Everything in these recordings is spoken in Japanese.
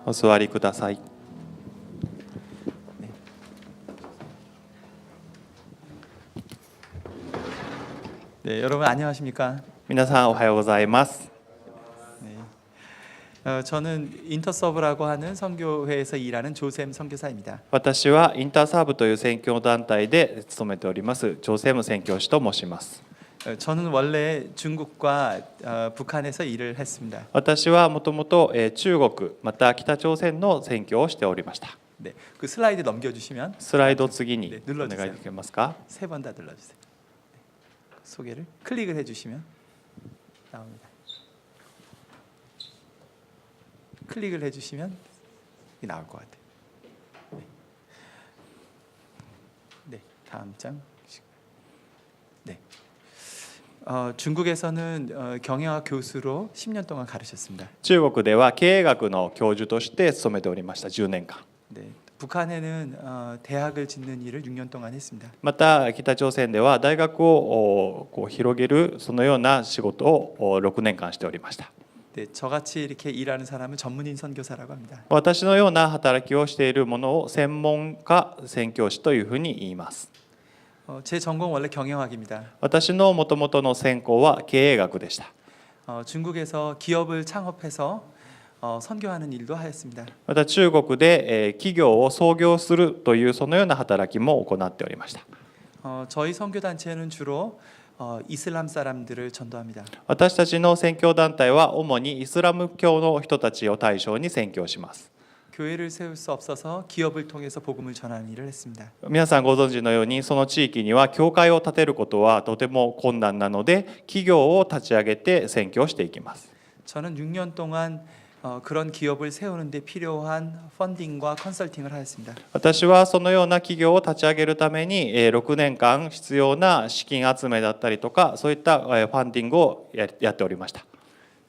お座りください。 네, 여러분 안녕하십니까? 皆さんおはようございます。 저는 인터서브라고 하는 선교회에서 일하는 조셈 선교사입니다. 私はインターサーブという宣教団体で勤めておりますジョセム宣教師と申します。 저는 원래 중국과 북한에서 일을 했습니다. 私はもともと中国また北朝鮮の宣教をしておりました。 네, 그 슬라이드 넘겨주시면 スライド次に 네 お願 눌러주세요. いできますか。 세 번 다 눌러주세요. 네, 소개를 클릭을 해주시면 나옵니다. 클릭을 해주시면 이게 나올 것 같아요. 네, 네 다음 장. 네. 중국에서는 경영학 교수로 10년 동안 가르쳤습니다. 中国では経営学の教授として勤めておりました10年間。 네, 북한에는 대학을 짓는 일을 6년 동안 했습니다. また北朝鮮では大学をこう広げるそのような仕事を6年間しておりました。 네, 저같이 이렇게 일하는 사람은 전문인 선교사라고 합니다. 私のような働きをしているものを専門家宣教師というふうに言います。 제 전공 원래 경영학입니다. 私の元々の専攻は経営学でした。 중국에서 기업을 창업해서 선교하는 일도 하였습니다. また中国で企業を創業するというそのような働きも行っておりました。 저희 선교 단체는 주로 이슬람 사람들을 전도합니다. 私たちの宣教団体は主にイスラム教の人たちを対象に宣教します。 교회를 세울 수 없어서 기업을 통해서 복음을 전하는 일을 했습니다. 皆さんご存知のようにその地域には教会を建てることはとても困難なので企業を立ち上げて宣教していきます。 저는 6년 동안 그런 기업을 세우는데 필요한 펀딩과 컨설팅을 하였습니다. 私はそのような企業を立ち上げるために6年間必要な資金集めだったりとかそういったファンディングをやっておりました。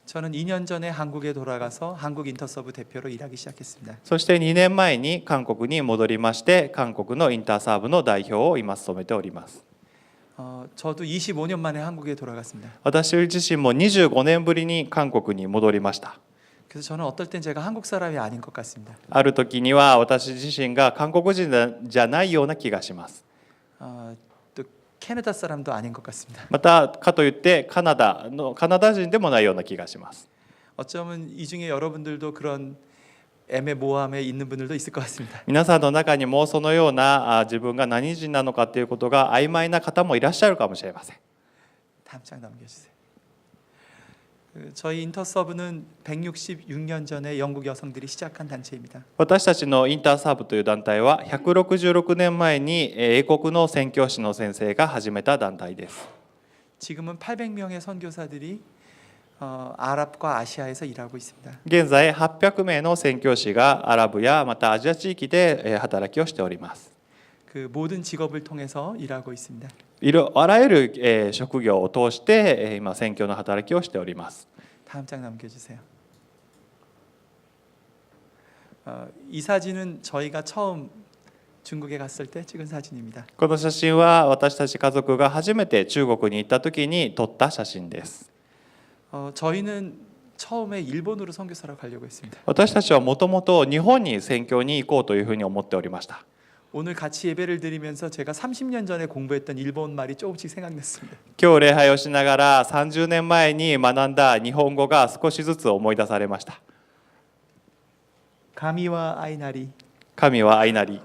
저는 2년 전에 한국에 돌아가서 한국 인터서브 대표로 일하기 시작했습니다. そして2年前に韓国に戻りまして韓国のインターサーブの代表を今務めております。 저도 25년 만에 한국에 돌아갔습니다. 私自身も25年ぶりに韓国に戻りました。 그래서 저는 어떨 땐 제가 한국 사람이 아닌 것 같습니다. ある時には私自身が韓国人じゃないような気がします。 또 캐나다 사람도 아닌 것 같습니다. またかといってカナダ人でもないような気がします。 어쩌면 이 중에 여러분들도 그런 애매모호함에 있는 분들도 있을 것 같습니다. 皆さんの中にもそのような自分が何人なのかということが曖昧な方もいらっしゃるかもしれません。 다음 장 넘겨주세요. 저희 인터서브는 166년 전에 영국 여성들이 시작한 단체입니다. 私たちのインターサーブという団体は166年前に英国の宣教師の先生が始めた団体です。 지금은 800명의 선교사들이 아랍과 아시아에서 일하고 있습니다. 現在800名の宣教師がアラブやまたアジア地域で働きをしております。 그 모든 직업을 통해서 일하고 있습니다. あらゆる職業を通して今宣教の働きをしております。 다음 장 넘겨주세요. 이 사진은 저희가 처음 중국에 갔을 때 찍은 사진입니다. この写真は私たち家族が初めて中国に行った時に撮った写真です。 저희는 처음에 일본으로 선교사로 가려고 했습니다. 私たちはもともと日本に宣教に行こうというふうに思っておりました。 오늘 같이 예배를 드리면서 제가 30년 전에 공부했던 일본 말이 조금씩 생각났습니다. 今日礼拝をしながら30年前に学んだ日本語が少しずつ思い出されました。 가미와 아이나리. 神は愛なり。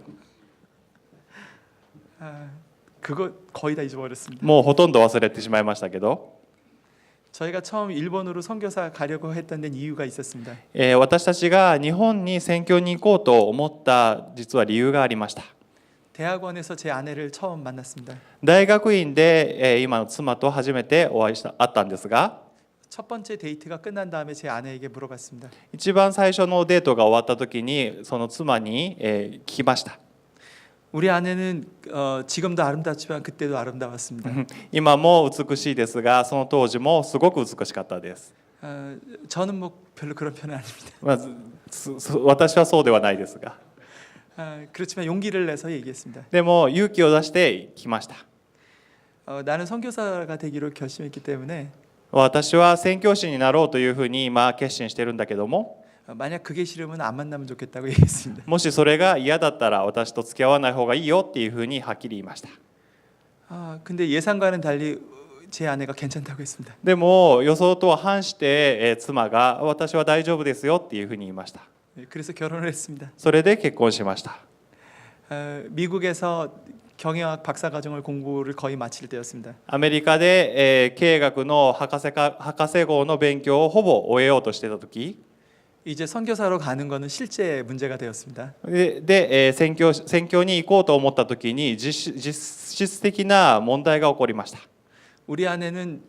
그거 거의 다 잊어버렸습니다. もうほとんど忘れてしまいましたけど、 저희가 처음 일본으로 선교사 가려고 했던 데는 이유가 있었습니다. 私たちが日本に宣教に行こうと思った実は理由がありました。 대학원에서 제 아내를 처음 만났습니다. 大学院で今の妻と初めて会ったんですが、 첫 번째 데이트가 끝난 다음에 제 아내에게 물어봤습니다. 一番最初のデートが終わった時にその妻に聞きました。 우리 아내는 지금도 아름답지만 그때도 아름다웠습니다. 今も美しいですがその当時もすごく美しかったです。 저는 뭐 별로 그런 편은 아닙니다. まず私はそうではないですが、 그렇지만 용기를 내서 얘기했습니다. でも勇気を出してきました。 나는 선교사가 되기로 결심했기 때문에 私は宣教師になろうというふうに今決心しているんだけども、 만약 그게 싫으면 안 만나면 좋겠다고 얘기했습니다. もしそれが嫌だったら私と付き合わない方がいいよっていうふうにはっきり言いました。 근데 예상과는 달리 제 아내가 괜찮다고 했습니다. でも予想とは反して、妻が私は大丈夫ですよっていうふうに言いました。 그래서 결혼을 했습니다. それで結婚しました。 미국에서 경영학 박사과정을 공부를 거의 마칠 때였습니다. アメリカで、経営学の博士号の勉強をほぼ終えようとしていた時 이제 선교사로 가는 거는 실제 문제가 되었습니다. で、宣教に行こうと思った時に実質的な問題が起こりました。 우리 아내는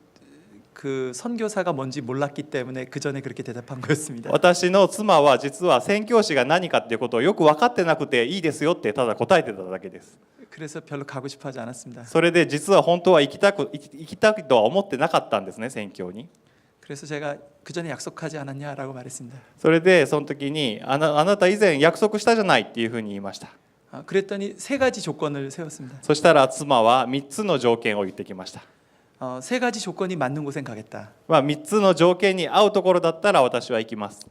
그 선교사가 뭔지 몰랐기 때문에 그 전에 그렇게 대답한 거였습니다. 私の妻は実は宣教師が何かっていうことをよく分かってなくていいですよってただ答えてただけです。 그래서 별로 가고 싶어하지 않았습니다. それで実は本当は行きたいとは思ってなかったんですね、宣教に。 그래서 제가 그 전에 약속하지 않았냐라고 말했습니다. それでその時にあなた以前約束したじゃないっていうふうに言いました。 그랬더니 세 가지 조건을 세웠습니다. そしたら妻は3つの条件を言ってきました。 세 가지 조건이 맞는 곳엔 가겠다. 3つの条件に合うところだったら私は行きます。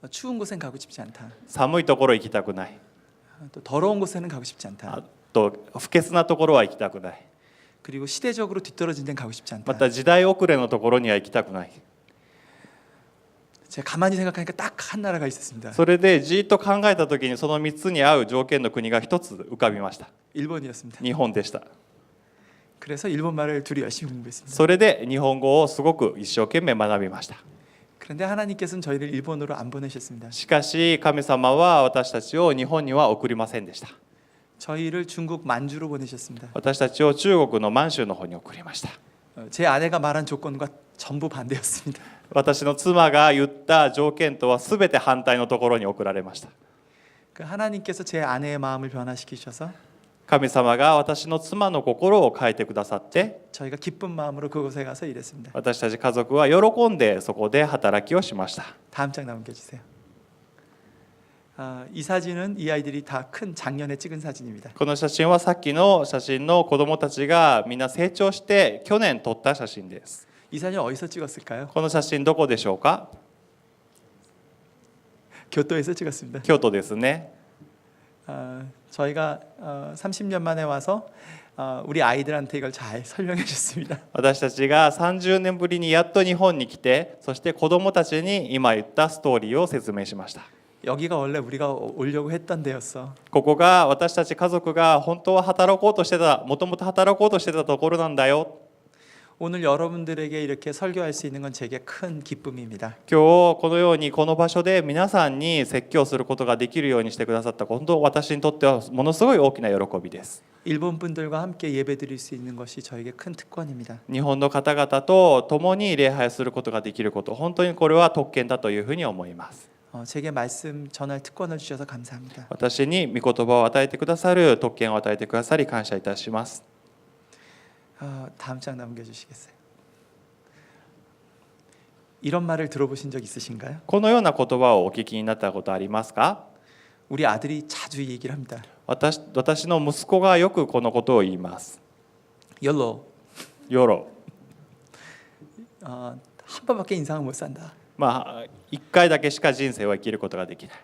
추운 곳엔 가고 싶지 않다. 寒いところ行きたくない。 또 더러운 곳에는 가고 싶지 않다. あと不潔なところは行きたくない。 그리고 시대적으로 뒤떨어진 데는 가고 싶지 않다. また時代遅れのところには行きたくない。 제가 가만히 생각하니까 딱 한 나라가 있었습니다. それでじっと考えた時にその3つに合う条件の国が1つ浮かびました。 일본이었습니다. 日本でした。 그래서 일본말을 둘이 열심히 공부했습니다. それで日本語をすごく一生懸命学びました。 그런데 하나님께서는 저희를 일본으로 안 보내셨습니다. しかし神様は私たちを日本には送りませんでした。 저희를 중국 만주로 보내셨습니다. 私たちを中国の満州の方に送りました。 제 아내가 말한 조건과 전부 반대였습니다. 私の妻が言った条件とは全て反対のところに送られました。 그 하나님께서 제 아내의 마음을 변화시키셔서 神様が私の妻の心を変えてくださって、 저희가 기쁜 마음으로 그곳에 가서 일했습니다. 私たち家族は喜んでそこで働きをしました。 다음 장 넘겨주세요. 이 사진은 이 아이들이 다 큰 작년에 찍은 사진입니다. この写真はさっきの写真の子どもたちがみんな成長して去年撮った写真です。 이 사진 어디서 찍었을까요? この写真どこでしょうか？ 교토에서 찍었습니다. 京都ですね。 저희가 30년 만에 와서 우리 아이들한테 이걸 잘 설명해 줬습니다. 私たちが30年ぶりにやっと日本に来て、そして子どもたちに今言ったストーリーを説明しました。 여기가 원래 우리가 오려고 했던 데였어. ここが私たち家族が本当は働こうとしてた、もともと働こうとしてたところなんだよ。 오늘 여러분들에게 이렇게 설교할 수 있는 건 제게 큰 기쁨입니다. 今日このようにこの場所で皆さんに説教することができるようにしてくださった本当私にとってはものすごい大きな喜びです。 일본 분들과 함께 예배드릴 수 있는 것이 저에게 큰 특권입니다. 日本の方々と共に礼拝することができること、本当にこれは特権だというふうに思います。 제게 말씀 전할 특권을 주셔서 감사합니다. 私に御言葉を与えてくださる特権を与えてくださり感謝いたします。 다음 장 넘겨주시겠어요? 이런 말을 들어보신 적 있으신가요? このような言葉をお聞きになったことありますか？ 우리 아들이 자주 이 얘기를 합니다. 私の息子がよくこのことを言います。 열로 ヨロ、 한 번밖에 인생을 못 산다. 1回だけしか人生を生きることができない。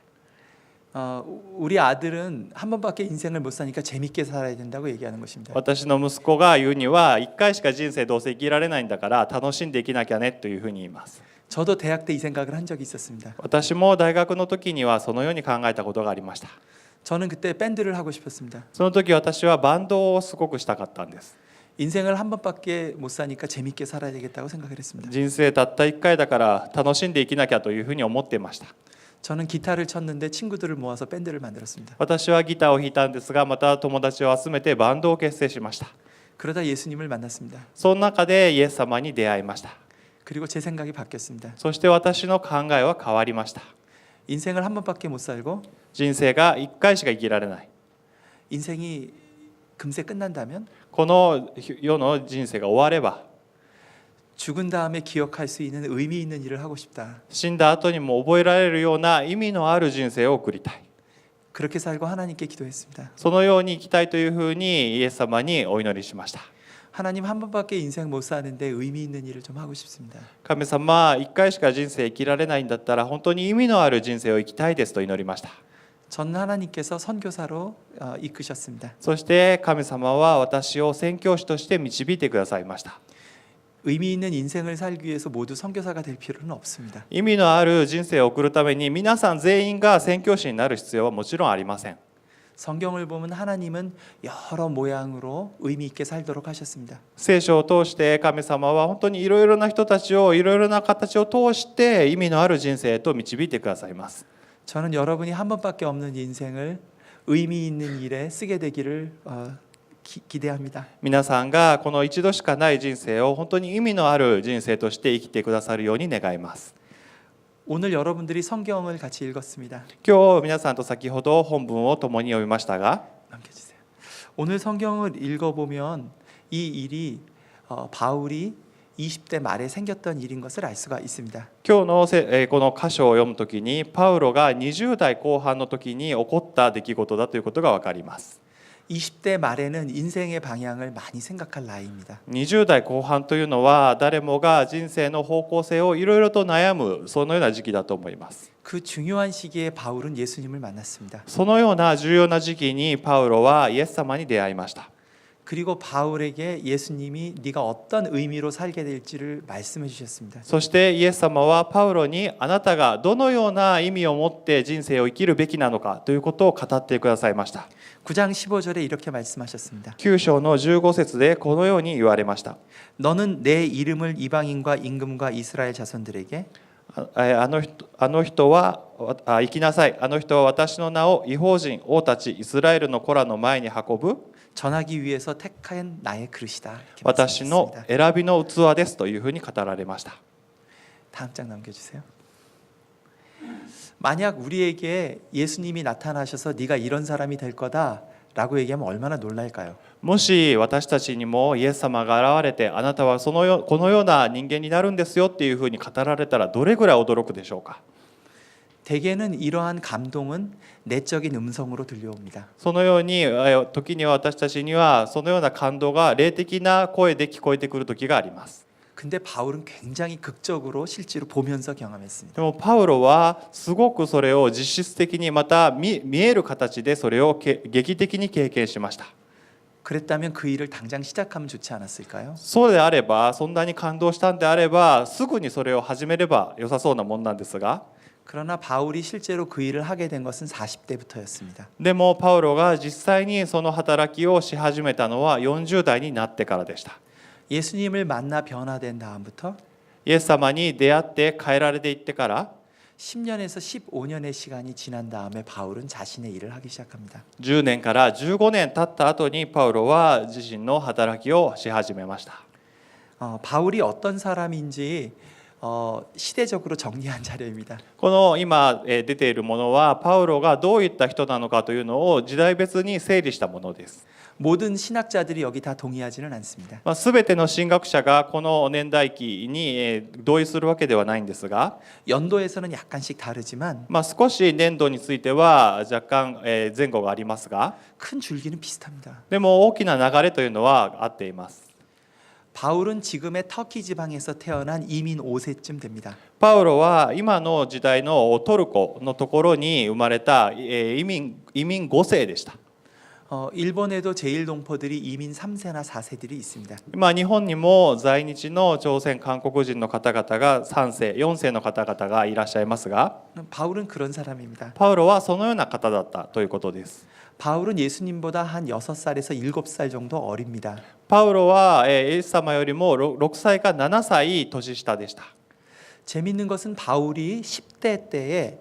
우리 아들은 한 번밖에 인생을 못 사니까 재밌게 살아야 된다고 얘기하는 것입니다. 私の息子が言うには1回しか人生どうせ生きられないんだから楽しんで生きなきゃねというふうに言います。 저도 대학 때 이 생각을 한 적이 있었습니다. 私も大学の時にはそのように考えたことがありました。 저는 그때 밴드를 하고 싶었습니다. その時私はバンドをすごくしたかったんです。 인생을 한 번밖에 못 사니까 재밌게 살아야 되겠다고 생각을 했습니다. 人生たった1回だから楽しんで生きなきゃというふうに思っていました。 저는 기타를 쳤는데 친구들을 모아서 밴드를 만들었습니다. 私はギターを弾いたんですが、また友達を集めてバンドを結成しました。 그러다 예수님을 만났습니다. その中でイエス様に出会いました。 그리고 제 생각이 바뀌었습니다. そして私の考えは変わりました。 인생을 한 번밖에 못 살고 人生が1回しか生きられない。 인생이 금세 끝난다면 この世の人生が終われば 죽은 다음에 기억할 수 있는 의미 있는 일을 하고 싶다. 死んだ後にも覚えられるような意味のある人生を送りたい。 그렇게 살고 하나님께 기도했습니다. そのように生きたいというふうにイエス様にお祈りしました。 하나님 한 번밖에 인생 못 사는데 의미 있는 일을 좀 하고 싶습니다. 神様、一回しか人生生きられないんだったら本当に意味のある人生を生きたいですと祈りました。 전 하나님께서 선교사로 이끄셨습니다. そして神様は私を宣教師として導いてくださいました。 의미 있는 인생을 살기 위해서 모두 선교사가 될 필요는 없습니다. 意味のある人生を送るために皆さん全員が宣教師になる必要はもちろんありません。 성경을 보면 하나님은 여러 모양으로 의미 있게 살도록 하셨습니다. 聖書を通して神様は本当にいろいろな人たちをいろいろな形を通して意味のある人生へと導いてくださいます。 저는 여러분이 한 번밖에 없는 인생을 의미 있는 일에 쓰게 되기를 기대합니다. 皆さんがこの一度しかない人生を本当に意味のある人生として生きてくださるように願います。 오늘 여러분들이 성경을 같이 읽었습니다. 今日皆さんと先ほど本文を共に読みましたが、 넘겨주세요. 오늘 성경을 읽어보면 이 일이 바울이 20대 말에 생겼던 일인 것을 알 수가 있습니다. 今日のこの箇所を読むときにパウロが20代後半の時に起こった出来事だということが分かります。 20대 말에는 인생의 방향을 많이 생각할 나이입니다. 20代後半というのは誰もが人生の方向性をいろいろと悩むそのような時期だと思います。 그 중요한 시기에 바울은 예수님을 만났습니다. そのような重要な時期にパウロはイエス様に出会いました。 그리고 바울에게 예수님이 네가 어떤 의미로 살게 될지를 말씀해 주셨습니다. そしてイエス様はパウロにあなたがどのような意味を持って人生を生きるべきなのかということを語ってくださいました。 9장 15절에 이렇게 말씀하셨습니다. 9章の15節でこのように言われました。 너는 내 이름을 이방인과 임금과 이스라엘 자손들에게 あの人は行きなさい。あの人は私の名を異邦人王たちイスラエルの子らの前に運ぶ 전하기 위해서 택한 나의 그릇이다. 私の選びの器ですというふうに語られました。 다음 장 넘겨주세요. 만약 우리에게 예수님이 나타나셔서 네가 이런 사람이 될 거다라고 얘기하면 얼마나 놀랄까요? もし私たちにもイエス様が現れてあなたはこのような人間になるんですよっていうふうに語られたらどれぐらい驚くでしょうか。 대개는 이러한 감동은 내적인 음성으로 들려옵니다. そのように時には私たちにはそのような感動が霊的な声で聞こえてくる時があります。 근데 바울은 굉장히 극적으로 실제로 보면서 경험했습니다. でもパウロはすごくそれを実質的にまた見える形でそれを劇的に経験しました。 그랬다면 그 일을 당장 시작하면 좋지 않았을까요? そうであればそんなに感動したんであればすぐにそれを始めれば良さそうなもんなんですが 그러나 바울이 실제로 그 일을 하게 된 것은 40대부터였습니다. でもパウロが実際にその働きをし始めたのは40代になってからでした。 예수님을 만나 변화된 다음부터 イエス様に出会って変えられていってから 10년에서 15년의 시간이 지난 다음에 바울은 자신의 일을 하기 시작합니다. 10年から15年経った後にパウロは自身の働きをし始めました。 바울이 어떤 사람인지 시대적으로 정리한 자료입니다. この今出ているものはパウロがどういった人なのかというのを時代別に整理したものです。 모든 신학자들이 여기 다 동의하지는 않습니다. すべての神学者がこの年代記に同意するわけではないんですが 연도에서는 약간씩 다르지만 少し年度については若干前後がありますが 큰 줄기는 비슷합니다. でも大きな流れというのは合っています。 바울은 지금의 터키 지방에서 태어난 이민 5세쯤 됩니다. パウロは今の時代のトルコのところに生まれた移民5世でした。 일본에도 제일동포들이 이민 3세나 4세들이 있습니다. 今日本にも在日の朝鮮韓国人の方々が3世4世の方々がいらっしゃいますが 바울은 그런 사람입니다. パウロはそのような方だったということです。 바울은 예수님보다 한 6살에서 7살 정도 어립니다. パウロはイエス様よりも6歳か7歳年下でした。 재밌는 것은 바울이 10대 때에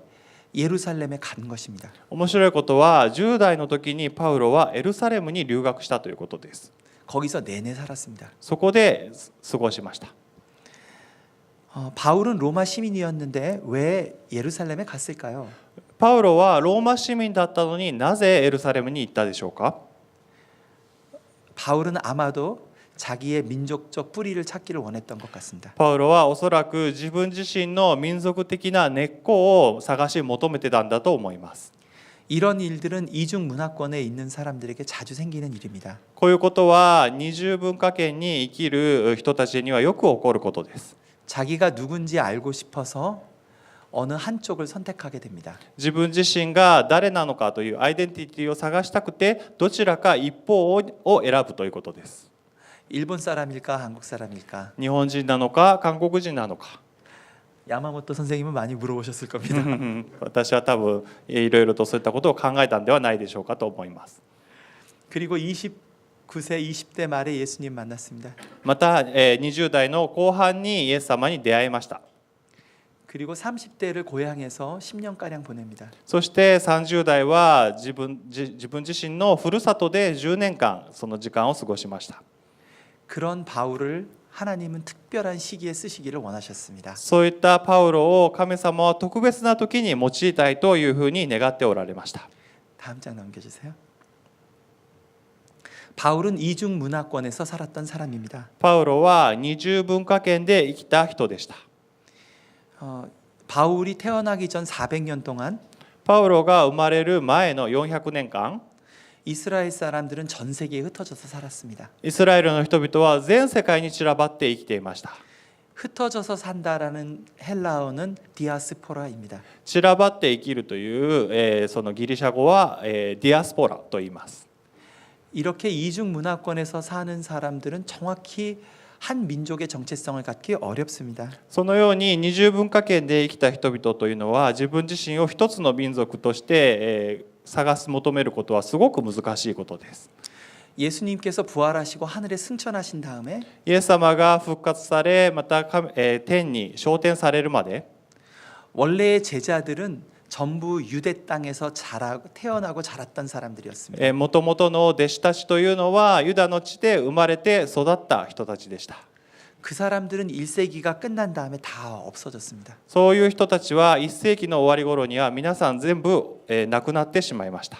예루살렘에 간 것입니다. 面白いことは10代の時にパウロはエルサレムに留学したということです。 거기서 내내 살았습니다. そこで過ごしました。 바울은 로마 시민이었는데 왜 예루살렘에 갔을까요? パウロはローマ市民だったのになぜエルサレムに行ったでしょうか。 바울은 아마도 자기의 민족적 뿌리를 찾기를 원했던 것 같습니다. パウロはおそらく自分自身の民族的な根っこを探し求めてたんだと思います。 이런 일들은 이중 문화권에 있는 사람들에게 자주 생기는 일입니다. こういうことは二重文化圏に生きる人たちにはよく起こることです。 자기가 누군지 알고 싶어서 어느 한쪽을 선택하게 됩니다. 自分自身が誰なのかというアイデンティティを探したくてどちらか一方を選ぶということです。 일본 사람일까 한국 사람일까? 日本人なのか韓国人なのか 야마모토 선생님은 많이 물어보셨을 겁니다. 私は多分いろいろとそういったことを考えたんではないでしょうかと思います。 그리고 29세, 20대 말에 예수님 만났습니다. また20代の後半にイエス様に出会いました。 그리고 30대를 고향에서 10년가량 보냅니다. そして30代は自分自身のふるさとで10年間その時間を過ごしました。 그런 바울을 하나님은 특별한 시기에 쓰시기를 원하셨습니다. そういったパウロを神様は特別な時に用いたいというふうに願っておられました。 다음 장 넘겨주세요. 바울은 이중 문화권에서 살았던 사람입니다. パウロは二重文化圏で生きた人でした。 바울이 태어나기 전 400년 동안 パウロが生まれる前の400年間 이스라엘 사람들은 전 세계에 흩어져서 살았습니다. イスラエルの人々は全世界に散らばって生きていました。 흩어져서 산다라는 헬라어는 디아스포라입니다. 散らばって生きるという、そのギリシャ語は、ディアスポラと言います。 이렇게 이중 문화권에서 사는 사람들은 정확히 한 민족의 정체성을 갖기 어렵습니다. そのように二重文化圏で生きた人々というのは自分自身を一つの民族として、探す求めることはすごく難しいことです。 예수님께서 부활하시고 하늘에 승천하신 다음에 イエス様が復活されまた、天に昇天されるまで 원래의 제자들은 전부 유대 땅에서 태어나고 자랐던 사람들이었습니다. もともとの弟子たちというのはユダの地で生まれて育った人たちでした。 그 사람들은 1세기가 끝난 다음에 다 없어졌습니다. そういう人たちは1世紀の終わり頃には皆さん全部、亡くなってしまいました。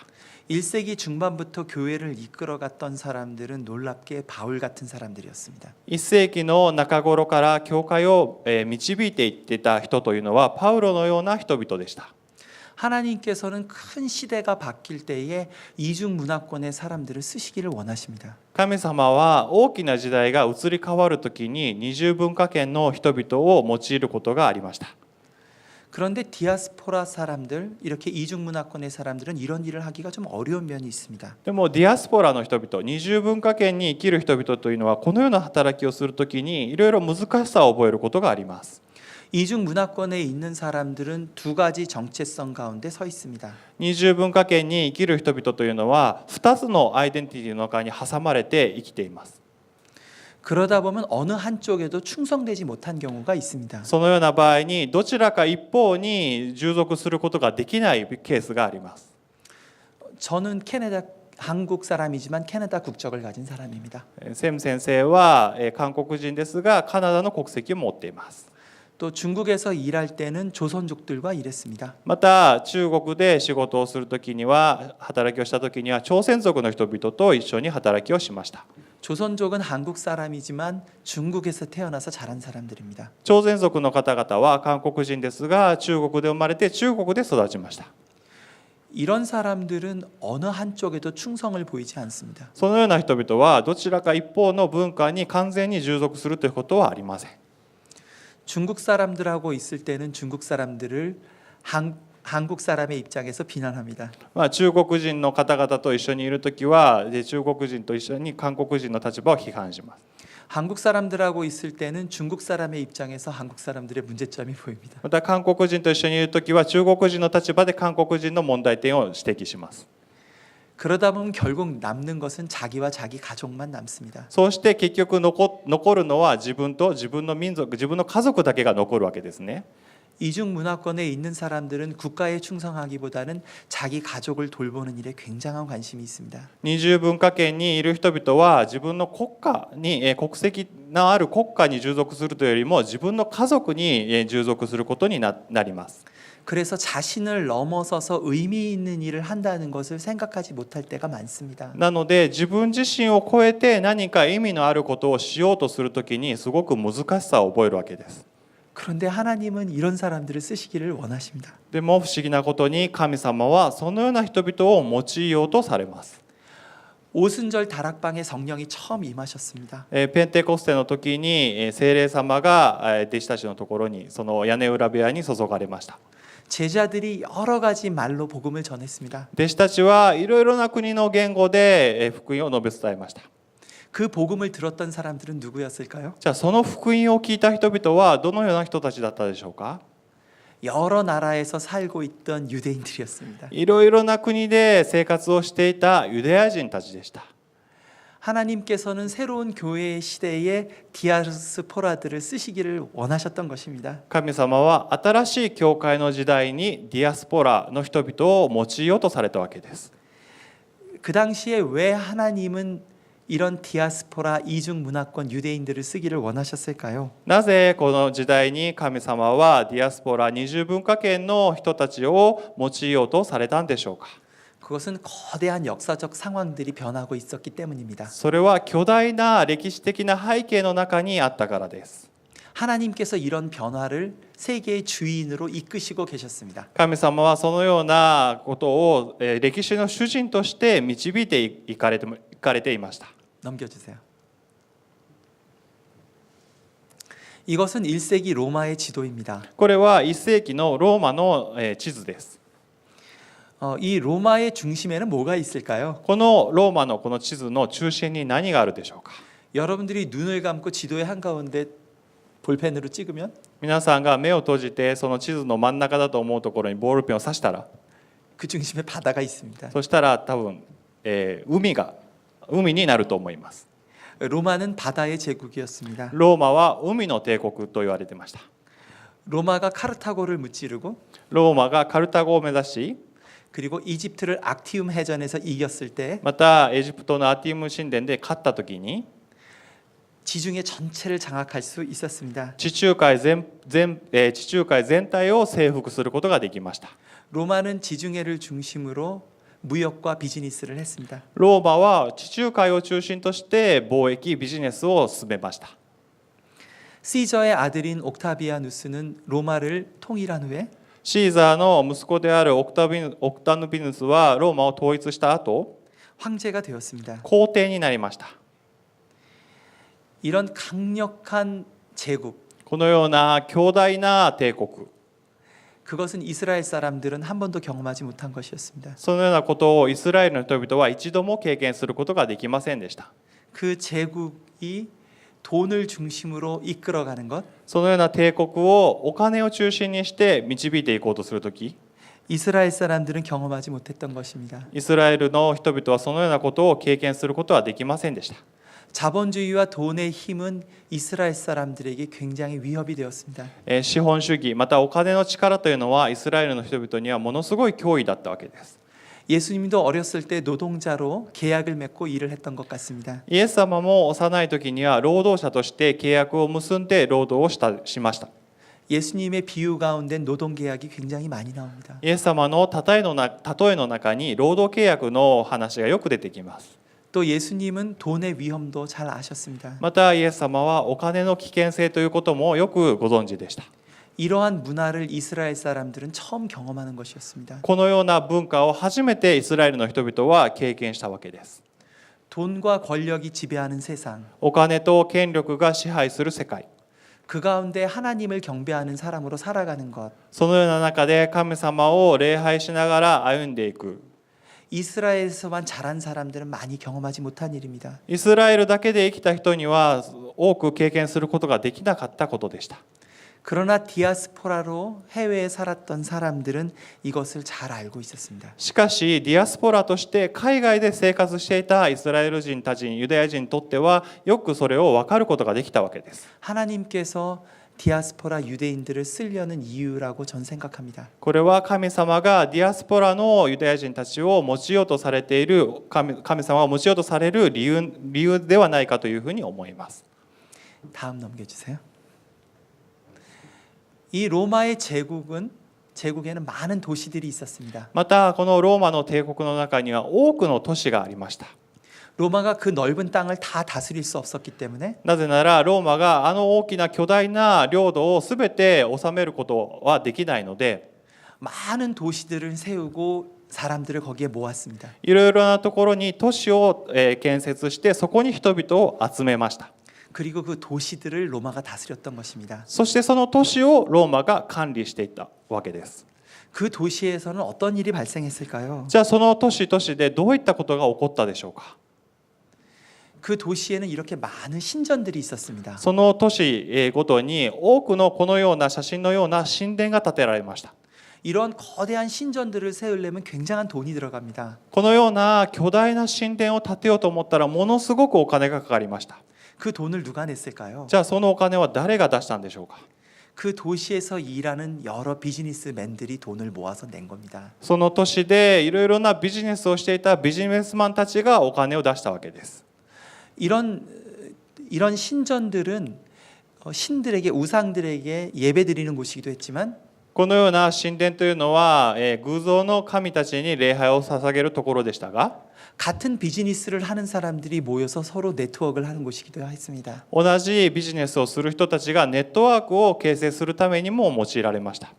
1세기 중반부터 교회를 이끌어갔던 사람들은 놀랍게 바울 같은 사람들이었습니다. 1世紀の中頃から教会を、導いていってた人というのはパウロのような人々でした。 하나님께서는 큰 시대가 바뀔 때에 이중 문화권의 사람들을 쓰시기를 원하십니다. 神様は大きな時代が移り変わるときに二重文化圏の人々を用いることがありました。 그런데 디아스포라 사람들, 이렇게 이중 문화권의 사람들은 이런 일을 하기가 좀 어려운 면이 있습니다. でもディアスポラの人々、二重文化圏に生きる人々というのはこのような働きをするときにいろいろ難しさを覚えることがあります。 이중 문화권에 있는 사람들은 두 가지 정체성 가운데 서 있습니다. 二重文化圏に生きる人々というのは2つのアイデンティティの中に挟まれて生きています。 그러다 보면 어느 한쪽에도 충성되지 못한 경우가 있습니다. そのような場合にどちらか一方に従属することができないケースがあります。 저는 한국 사람이지만 캐나다 국적을 가진 사람입니다. セム先生は韓国人ですがカナダの国籍を持っています。 또 중국에서 일할 때는 조선족들과 일했습니다. また中国で仕事をするときには働きをしたときには朝鮮族の人々と一緒に働きをしました。 조선족은 한국 사람이지만 중국에서 태어나서 자란 사람들입니다. 朝鮮族の方々は韓国人ですが中国で生まれて中国で育ちました。 이런 사람들은 어느 한쪽에도 충성을 보이지 않습니다. そのような人々はどちらか一方の文化に完全に従属するということはありません。 중국 사람들하고 있을 때는 중국 사람들을 한국 사람의 입장에서 비난합니다. 中国人の方々と一緒にいるときは中国人と一緒に韓国人の立場を批判します。 한국 사람들하고 있을 때는 중국 사람의 입장에서 한국 사람들의 문제점이 보입니다. また韓国人と一緒にいるときは中国人の立場で韓国人の問題点を指摘します。 그러다 보면 결국 남는 것은 자기와 자기 가족만 남습니다. そうして結局残るのは自分と自分の民族、自分の家族だけが残るわけですね。 이중 문화권에 있는 사람들은 국가에 충성하기보다는 자기 가족을 돌보는 일에 굉장한 관심이 있습니다. 二重文化圏にいる人々は自分の国家に国籍のある国家に従属するというよりも自分の家族に従属することになります。 그래서 자신을 넘어서서 의미 있는 일을 한다는 것을 생각하지 못할 때가 많습니다. なので自分自身を超えて何か意味のあることをしようとするときにすごく難しさを覚えるわけです。 그런데 하나님은 이런 사람들을 쓰시기를 원하십니다. でも不思議なことに神様はそのような人々を用いようとされます。 오순절 다락방에 성령이 처음 임하셨습니다. ペンテコステの時に聖霊様が弟子たちのところにその屋根裏部屋に注がれました。 제자들이 여러 가지 말로 복음을 전했습니다. 弟子たちはいろいろな国の言語で福音を述べ伝えました。 그 복음을 들었던 사람들은 누구였을까요? じゃあその福音を聞いた人々はどのような人たちだったでしょうか。 여러 나라에서 살고 있던 유대인들이었습니다. いろいろな国で生活をしていたユダヤ人たちでした。 하나님께서는 새로운 교회의 시대에 디아스포라들을 쓰시기를 원하셨던 것입니다. 神様は新しい教会の時代にディアスポラの人々を用いようとされたわけです。 그 당시에 왜 하나님은 이런 디아스포라 이중 문화권 유대인들을 쓰기를 원하셨을까요? なぜこの時代に神様はディアスポラ二重文化圏の人たちを用いようとされたんでしょうか。 그것은 거대한 역사적 상황들이 변하고 있었기 때문입니다. それは巨大な歴史的な背景の中にあったからです。 하나님께서 이런 변화를 세계의 주인으로 이끄시고 계셨습니다. 神様はそのようなことを歴史の主人として導いていかれていました。 넘겨주세요. 이것은 1세기 로마의 지도입니다. これは1世紀のローマの地図です。 이 로마의 중심에는 뭐가 있을까요? このローマのこの地図の中心に何があるでしょうか。 여러분들이 눈을 감고 지도의 한가운데 볼펜으로 찍으면 皆さんが目を閉じてその地図の真ん中だと思うところにボールペンを刺したら、 그 중심에 바다가 있습니다. そしたら多分、海になると思います。 로마는 바다의 제국이었습니다. ローマは海の帝国と言われていました。 로마가 카르타고를 무찌르고 ローマがカルタゴを目指し、 그리고 이집트를 악티움 해전에서 이겼을 때 またエジプトのアティウム神殿で勝った時に 지중해 전체를 장악할 수 있었습니다. 地中海全体を征服することができました。 로마는 지중해를 중심으로 무역과 비즈니스를 했습니다. ローマは地中海を中心として貿易ビジネスを進めました。 시저의 아들인 옥타비아누스는 로마를 통일한 후에 シーザーの息子であるオクタヌビヌスはローマを統一した後、 황제가 되었습니다. 皇帝になりました。 이런 강력한 제국, このような強大な帝国、 그것은 이스라엘 사람들은 한 번도 경험하지 못한 것이었습니다. そのようなことをイスラエルの人々は一度も経験することができませんでした。 그 제국이 돈을 중심으로 이끌어가는 것, そのような帝国をお金を中心にして導いていこうとするとき、 이스라엘 사람들은 경험하지 못했던 것입니다. イスラエルの人々はそのようなことを経験することはできませんでした。 자본주의와 돈의 힘은 이스라엘 사람들에게 굉장히 위협이 되었습니다. 資本主義またお金の力というのはイスラエルの人々にはものすごい脅威だったわけです。 예수님도 어렸을 때 노동자로 계약을 맺고 일을 했던 것 같습니다. イエス様も幼い時には労働者として契約を結んで労働をしました。 예수님의 비유 가운데 노동 계약이 굉장히 많이 나옵니다. イエス様の例えの中に労働契約の話がよく出てきます。 또 예수님은 돈의 위험도 잘 아셨습니다. またイエス様はお金の危険性ということもよくご存知でした。 이러한 문화를 이스라엘 사람들은 처음 경험하는 것이었습니다. このような文化を初めてイスラエルの人々は経験したわけです。 돈과 권력이 지배하는 세상, お金と権力が支配する世界、 그 가운데 하나님을 경배하는 사람으로 살아가는 것, そのような中で神様を礼拝しながら歩んでいく、 이스라엘에서만 자란 사람들은 많이 경험하지 못한 일입니다. イスラエルだけで生きた人には多く経験することができなかったことでした。 그러나 디아스포라로 해외에 살았던 사람들은 이것을 잘 알고 있었습니다. しかしディアスポラとして海外で生活していたイスラエル人たちユダヤ人にとってはよくそれを分かることができたわけです。 하나님께서 디아스포라 유대인들을 쓰려는 이유라고 전 생각합니다. これは神様がディアスポラのユダヤ人たちを用いようとされている神様を用いようとされる理由ではないかというふうに思います。 다음 넘겨주세요. 이 로마의 제국에는 많은 도시들이 있었습니다. またこのローマの帝国の中には多くの都市がありました。 로마가 그 넓은 땅을 다 다스릴 수 없었기 때문에 なぜならローマがあの大きな巨大な領土をすべて治めることはできないので、 많은 도시들을 세우고 사람들을 거기에 모았습니다. いろいろなところに都市を建設してそこに人々を集めました。 그리고 그 도시들을 로마가 다스렸던 것입니다. そしてその都市をローマが管理していったわけです。 그 도시에서는 어떤 일이 발생했을까요? じゃあその都市でどういったことが起こったでしょうか。 그 도시에는 이렇게 많은 신전들이 있었습니다. その都市ごとに多くのこのような写真のような神殿が建てられました。 이런 거대한 신전들을 세우려면 굉장한 돈이 들어갑니다. このような巨大な神殿を建てようと思ったらものすごくお金がかかりました。 그 돈을 누가 냈을까요? じゃあそのお金は誰が出したんでしょうか。 그 도시에서 일하는 여러 비즈니스맨들이 돈을 모아서 낸 겁니다. その都市でいろいろなビジネスをしていたビジネスマンたちがお金を出したわけです。 이런 신전들은 신들에게 우상들에게 예배드리는 곳이기도 했지만 このような神殿というのは偶像の神たちに礼拝を捧げるところでしたが、 같은 비즈니스를 하는 사람들이 모여서 서로 네트워크를 하는 곳이기도 했습니다. 同じビジネスをする人たちがネットワークを形成するためにも用いられました。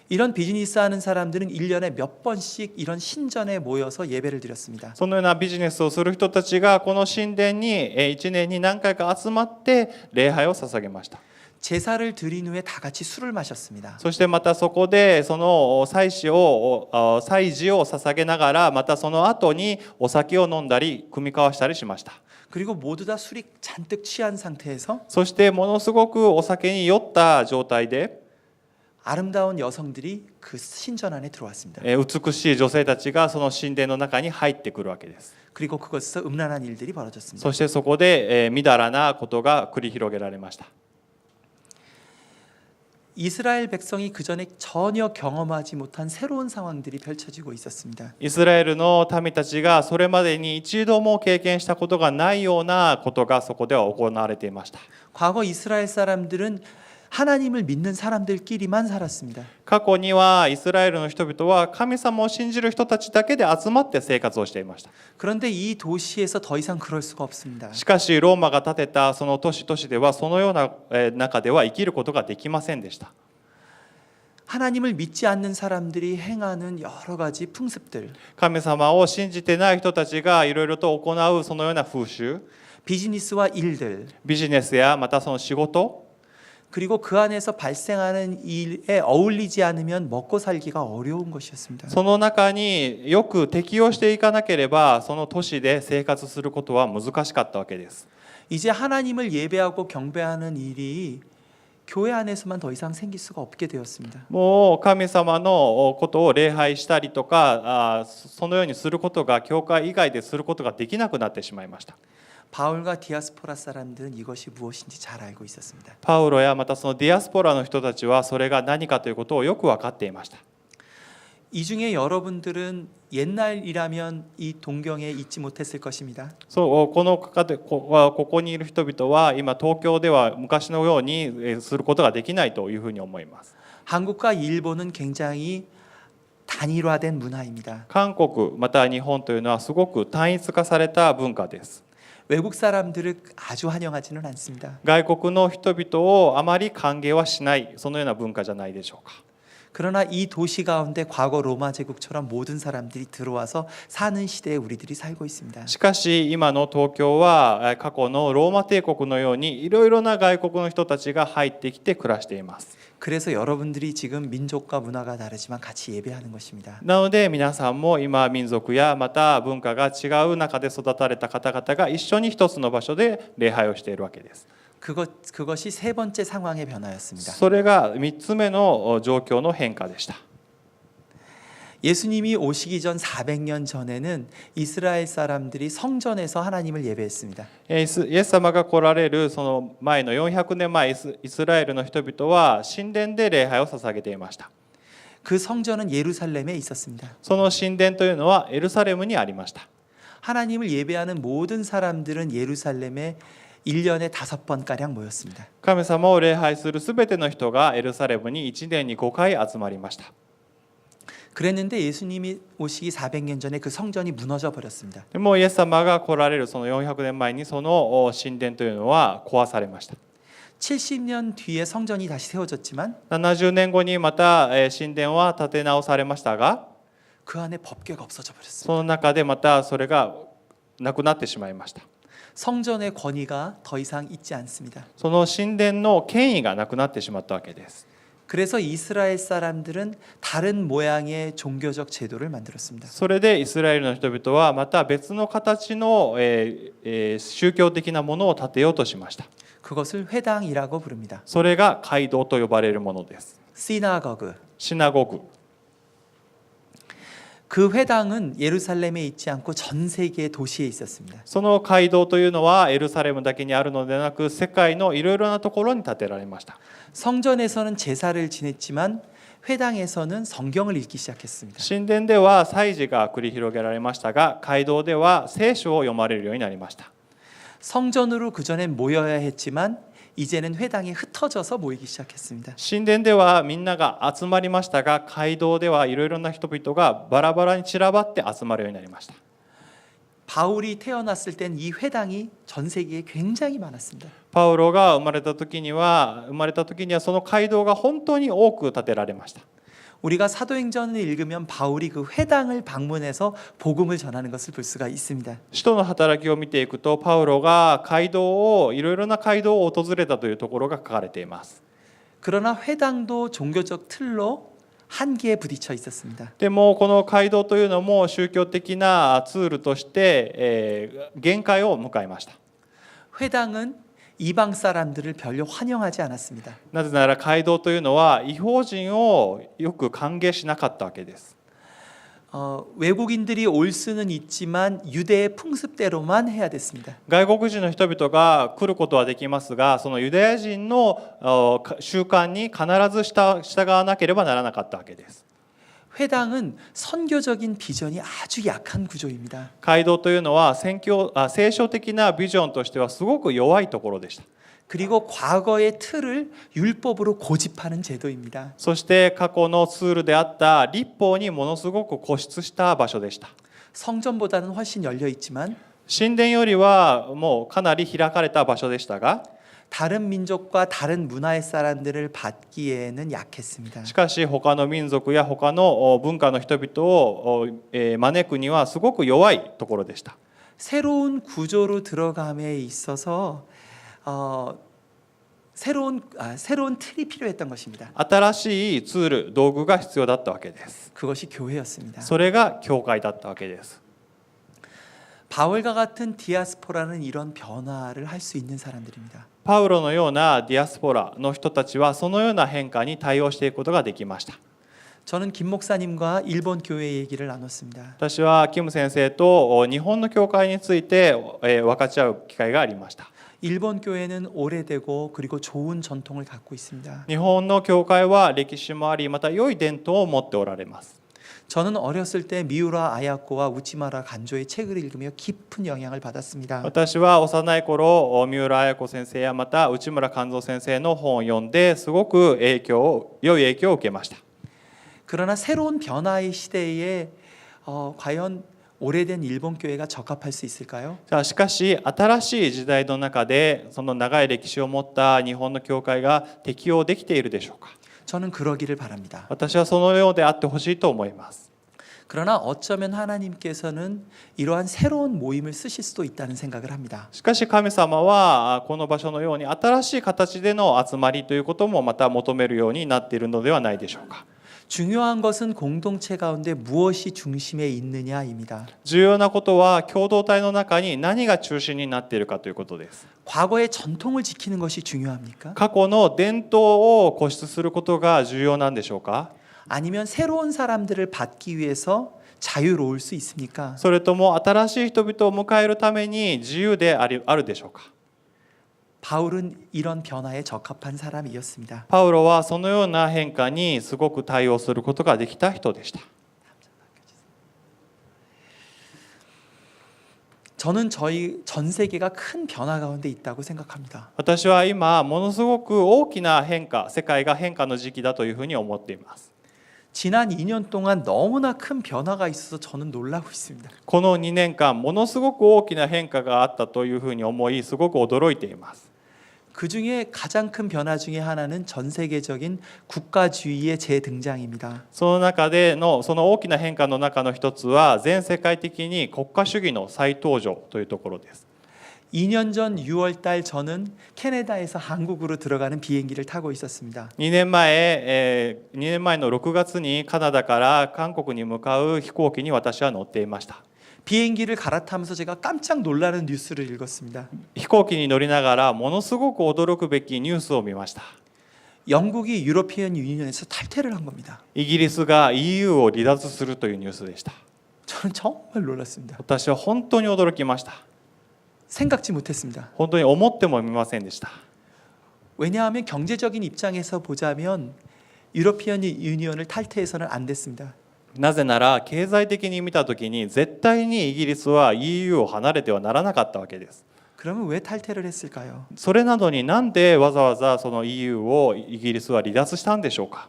이런 비즈니스 하는 사람들은 1년에 몇 번씩 이런 신전에 모여서 예배를 드렸습니다. そのようなビジネスをする人たちがこの神殿に1年に何回か集まって礼拝を捧げました。 제사를 드린 후에 다 같이 술을 마셨습니다. そしてまたそこでその祭事を捧げながらまたその後にお酒を飲んだり酌み交わしたりしました。 그리고 모두 다 술이 잔뜩 취한 상태에서 そしてものすごくお酒に酔った状態で 아름다운 여성들이 그 신전 안에 들어왔습니다. 美しい女性たちがその神殿の中に入ってくるわけです。 그리고 그것에서 음란한 일들이 벌어졌습니다. そしてそこでみだらなことが繰り広げられました。 이스라엘 백성이 그 전에 전혀 경험하지 못한 새로운 상황들이 펼쳐지고 있었습니다. イスラエルの民たちがそれまでに一度も経験したことがないようなことがそこでは行われていました。 과거 이스라엘 사람들은 하나님을 믿는 사람들끼리만 살았습니다. 過去にはイスラエルの人々は神様を信じる人たちだけで集まって生活をしていました。 그런데 이 도시에서 더 이상 그럴 수가 없습니다. しかしローマが建てたその都市ではそのような中では生きることができませんでした。 하나님을 믿지 않는 사람들이 행하는 여러 가지 풍습들, 神様を信じてない人たちがいろいろと行うそのような風習、 비즈니스와 일들, ビジネスやまたその仕事、 그리고 그 안에서 발생하는 일에 어울리지 않으면 먹고 살기가 어려운 것이었습니다. その中によく適応していかなければその都市で生活することは難しかったわけです。 이제 하나님을 예배하고 경배하는 일이 교회 안에서만 더 이상 생길 수가 없게 되었습니다. もう神様のことを礼拝したりとかそのようにすることが教会以外ですることができなくなってしまいました。 바울과 디아스포라 사람들은 이것이 무엇인지 잘 알고 있었습니다. パウロやまたそのディアスポラの人たちはそれが何かということをよく分かっていました。 이 중에 여러분들은 옛날이라면 이 동경에 있지 못했을 것입니다. そうこの方でここにいる人々は今東京では昔のようにすることができないというふうに思います。 한국과 일본은 굉장히 단일화된 문화입니다. 韓国また日本というのはすごく単一化された文化です。 외국 사람들을 아주 환영하지는 않습니다. 外国の人々をあまり歓迎はしないそのような文化じゃないでしょうか。 그러나 이 도시 가운데 과거 로마 제국처럼 모든 사람들이 들어와서 사는 시대에 우리들이 살고 있습니다. しかし今の東京は過去のローマ帝国のようにいろいろな外国の人たちが入ってきて暮らしています。 그래서 여러분들이 지금 민족과 문화가 다르지만 같이 예배하는 것입니다. なので皆さんも今民族やまた文化が違う中で育たれた方々が一緒に一つの場所で礼拝をしているわけです。 그것이 세 번째 상황의 변화였습니다. それが3つ目の状況の変化でした。 예수님이 오시기 전 400년 전에는 이스라엘 사람들이 성전에서 하나님을 예배했습니다. イエス様が来られるその前の400年前イスラエルの人々は神殿で礼拝を捧げていました。 그 성전은 예루살렘에 있었습니다. その神殿というのはエルサレムにありました。 하나님을 예배하는 모든 사람들은 예루살렘에 1년에 5번가량 모였습니다. 神様を礼拝するすべての人がエルサレムに1年に5回集まりました。 그랬는데 예수님이 오시기 400년 전에 그 성전이 무너져 버렸습니다. でもイエス様が来られるその400年前にその神殿というのは壊されました。 70년 뒤에 성전이 다시 세워졌지만 70年後にまた神殿は建て直されましたが、 그 안에 법궤가 없어져 버렸습니다. その中でまたそれがなくなってしまいました。 성전의 권위가 더 이상 있지 않습니다. その神殿の権威がなくなってしまったわけです。 그래서 이스라엘 사람들은 다른 모양의 종교적 제도를 만들었습니다. それでイスラエルの人々はまた別の形の宗教的なものを建てようとしました。 그것을 회당이라고 부릅니다. それが街道と呼ばれるものです。 시나거그. シナゴグ。 그 회당은 예루살렘에 있지 않고 전 세계의 도시에 있었습니다. その街道というのはエルサレムだけにあるのではなく、世界のいろいろなところに建てられました。 성전에서는 제사를 지냈지만 회당에서는 성경을 읽기 시작했습니다. 神殿では祭事が繰り広げられましたが、街道では聖書を読まれるようになりました。 성전으로 그전엔 모여야 했지만 이제는 회당에 흩어져서 모이기 시작했습니다. 神殿ではみんなが集まりましたが、街道ではいろいろな人々がバラバラに散らばって集まるようになりました。 바울이 태어났을 땐 이 회당이 전 세계에 굉장히 많았습니다. パウロが生まれた時にはその街道が本当に多く建てられました。 우리가 사도행전을 읽으면 바울이 그 회당을 방문해서 복음을 전하는 것을 볼 수가 있습니다. 使徒の働きを見ていくと、パウロがいろいろな街道を訪れたというところが書かれています。 그러나 회당도 종교적 틀로 한계에 부딪혀 있었습니다. でもこの街道というのも宗教的なツールとして、限界を迎えました。 회당은 이방 사람들을 별로 환영하지 않았습니다. なぜなら街道というのは異邦人をよく歓迎しなかったわけです。 외국인들이 올 수는 있지만 유대의 풍습대로만 해야 됐습니다. 外国人の人々が来ることはできますが、そのユダヤ人の習慣に必ず従わなければならなかったわけです。 회당은 선교적인 비전이 아주 약한 구조입니다. 街道というのは聖書的なビジョンとしてはすごく弱いところでした。 그리고 과거의 틀을 율법으로 고집하는 제도입니다. そして過去のツールであった律法にものすごく固執した場所でした。 성전보다는 훨씬 열려 있지만 神殿よりはもうかなり開かれた場所でしたが、 다른 민족과 다른 문화의 사람들을 받기에는 약했습니다. しかし他の民族や他の文化の人々を招くにはすごく弱いところでした。 새로운 구조로 들어감에 있어서 새로운 틀이 필요했던 것입니다. 新しいツール、道具が必要だったわけです。 그것이 교회였습니다. それが教会だったわけです。 바울과 같은 디아스포라는 이런 변화를 할 수 있는 사람들입니다. パウロのようなディアスポラの人たちはそのような変化に対応していくことができました。 저는 김 목사님과 일본 교회 얘기를 나눴습니다. 私はキム先生と日本の教会について分かち合う機会がありました。 일본 교회는 오래되고 그리고 좋은 전통을 갖고 있습니다. 日本の教会は歴史もあり、また良い伝統を持っておられます。 저는 어렸을 때 미우라 아야코와 우치마라 간조의 책을 읽으며 깊은 영향을 받았습니다. 私は幼い頃、三浦綾子先生やまた内村勘三先生の本を読んですごく良い影響を受けました。 그러나 새로운 변화의 시대에 과연 오래된 일본 교회가 적합할 수 있을까요? しかし新しい時代の中でその長い歴史を持った日本の教会が適応できているでしょうか。 저는 그러기를 바랍니다. 私はそのようであってほしいと思います。 그러나 어쩌면 하나님께서는 이러한 새로운 모임을 쓰실 수도 있다는 생각을 합니다. しかし神様はこの場所のように新しい形での集まりということもまた求めるようになっているのではないでしょうか。 중요한 것은 공동체 가운데 무엇이 중심에 있느냐입니다. 重要なことは共同体の中に何が中心になっているかということです。 과거의 전통을 지키는 것이 중요합니까? 過去の伝統を固執することが重要なんでしょうか。 아니면 새로운 사람들을 받기 위해서 자유로울 수 있습니까? それとも新しい人々を迎えるために自由であるでしょうか。 바울은 이런 변화에 적합한 사람이었습니다. パウロはそのような変化にすごく対応することができた人でした。 저는 저희 전 세계가 큰 변화 가운데 있다고 생각합니다. 私は今ものすごく大きな変化、世界が変化の時期だというふうに思っています。 지난 2년 동안 너무나 큰 변화가 있어서 저는 놀라고 있습니다. この2年間ものすごく大きな変化があったというふうに思い、すごく驚いています。 그 중에 가장 큰 변화 중에 하나는 전 세계적인 국가주의의 재등장입니다. その中でのその大きな変化の中の一つは、全世界的に国家主義の再登場というところです。 2년 전 6월 달 저는 캐나다에서 한국으로 들어가는 비행기를 타고 있었습니다. 2年前の6月にカナダから韓国に向かう飛行機に私は乗っていました。 비행기를 갈아타면서 제가 깜짝 놀라는 뉴스를 읽었습니다. 飛行機に乗りながらものすごく驚くべきニュースを見ました。 영국이 유로피언 유니언에서 탈퇴를 한 겁니다. イギリスが EU を離脱するというニュースでした。 저는 정말 놀랐습니다. 私は本当に驚きました。 생각지 못했습니다. 本当に思ってもみませんでした。 왜냐하면 경제적인 입장에서 보자면 유로피언 유니언을 탈퇴해서는 안 됐습니다. なぜなら経済的に見たときに絶対にイギリスは EU を離れてはならなかったわけです。 그러면 왜 탈퇴를 했을까요? それなのになんでわざわざその EU をイギリスは離脱したんでしょうか。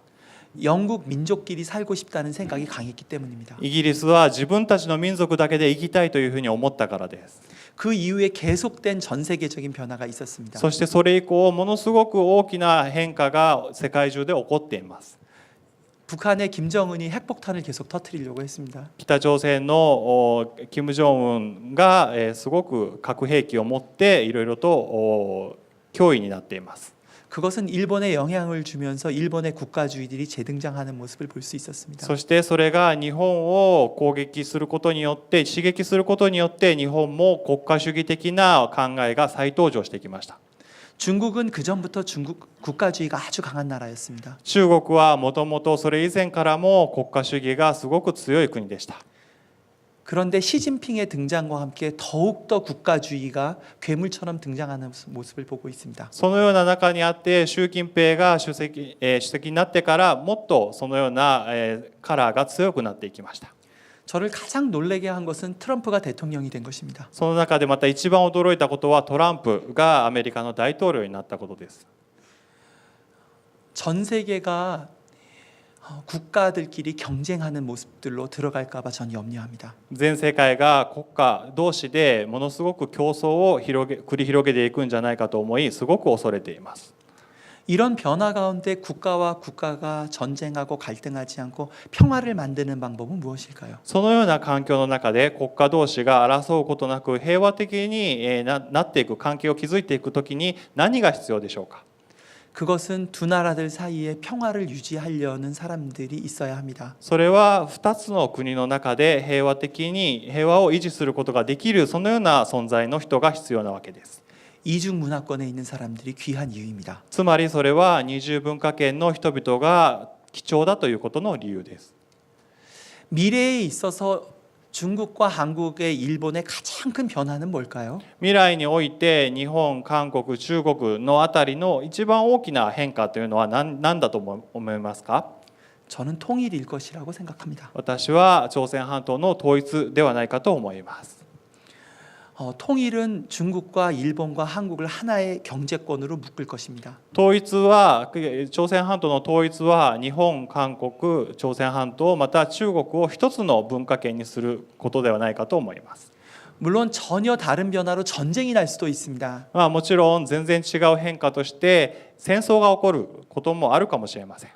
영국 민족끼리 살고 싶다는 생각이 강했기 때문입니다. イギリスは自分たちの民族だけで生きたいというふうに思ったからです。 그 이후에 계속된 전 세계적인 변화가 있었습니다. そしてそれ以降ものすごく大きな変化が世界中で起こっています。 북한의 김정은이 핵폭탄을 계속 터뜨리려고 했습니다. 北朝鮮の金正恩がすごく核兵器を持っていろいろと脅威になっています。 그것은 일본에 영향을 주면서 일본의 국가주의들이 재등장하는 모습을 볼 수 있었습니다. そしてそれが日本を攻撃することによって刺激することによって日本も国家主義的な考えが再登場してきました。 중국은 그 전부터 중국 국가주의가 아주 강한 나라였습니다. 中国はもともとそれ以前からも国家主義がすごく強い国でした。 그런데 시진핑의 등장과 함께 더욱더 국가주의가 괴물처럼 등장하는 모습을 보고 있습니다. そのような中にあって習近平が主席になってからもっとそのようなカラーが強くなっていきました。 저를 가장 놀라게 한 것은 트럼프가 대통령이 된 것입니다. その中でまた一番驚いたことはトランプがアメリカの大統領になったことです。 전 세계가 국가들끼리 경쟁하는 모습들로 들어갈까 봐 전 염려합니다. 全世界が国家同士でものすごく競争を繰り広げていくんじゃないかと思い、すごく恐れています。 이런 변화 가운데 국가와 국가가 전쟁하고 갈등하지 않고 평화를 만드는 방법은 무엇일까요? そのような環境の中で国家同士が争うことなく平和的になっていく関係を築いていくときに何が必要でしょうか。 그것은 두 나라들 사이에 평화를 유지하려는 사람들이 있어야 합니다. それは2つの国の中で平和的に平和を維持することができるそのような存在の人が必要なわけです。 이중 문화권에 있는 사람들이 귀한 이유입니다. つまりそれは二重文化圏の人々が貴重だということの理由です。 미래에 있어서 중국과 한국의 일본의 가장 큰 변화는 뭘까요? 未来において日本、韓国、中国のあたりの一番大きな変化というのは何だと思いますか？ 저는 통일일 것이라고 생각합니다. 私は朝鮮半島の統一ではないかと思います。 통일은 중국과 일본과 한국을 하나의 경제권으로 묶을 것입니다. 統一は朝鮮半島の統一は日本、韓国、朝鮮半島また中国を一つの文化圏にすることではないかと思います。 물론 전혀 다른 변화로 전쟁이 날 수도 있습니다. もちろん全然違う変化として戦争が起こることもあるかもしれません。